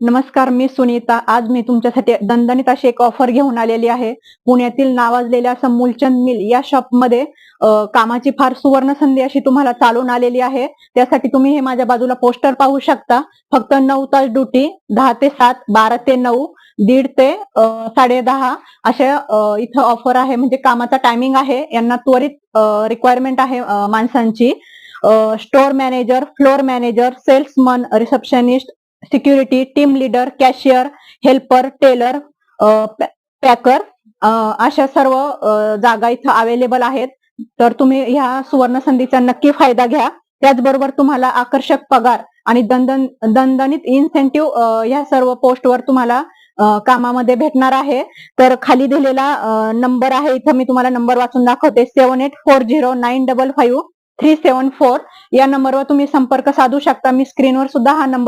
नमस्कार, मी सुनीता. आज मी तुमच्यासाठी दणदणीत अशी एक ऑफर घेऊन आलेली आहे. पुण्यातील नावाजलेल्या असं मूलचंद मिल या शॉपमध्ये कामाची फार सुवर्ण संधी अशी तुम्हाला चालून आलेली आहे. त्यासाठी तुम्ही हे माझ्या बाजूला पोस्टर पाहू शकता. फक्त 9 तास ड्युटी, 10 ते 7, 12 ते 9, 1:30 ते 10:30 अशा इथं ऑफर आहे. म्हणजे कामाचा टायमिंग आहे. यांना त्वरित रिक्वायरमेंट आहे माणसांची. Store manager, floor manager, salesman, receptionist, security, team leader, cashier, helper, tailor, packer अशा सर्व जागा इथं अवेलेबल आहेत. तर तुम्ही ह्या सुवर्ण संधीचा नक्की फायदा घ्या. त्याचबरोबर तुम्हाला आकर्षक पगार आणि दणदणीत इन्सेंटिव्ह ह्या सर्व पोस्टवर तुम्हाला कामामध्ये भेटणार आहे. तर खाली दिलेला नंबर आहे, इथं मी तुम्हाला नंबर वाचून दाखवते. 7840955374 या नंबरवर तुम्ही संपर्क साधू शकता. मी स्क्रीनवर सुद्धा हा नंबर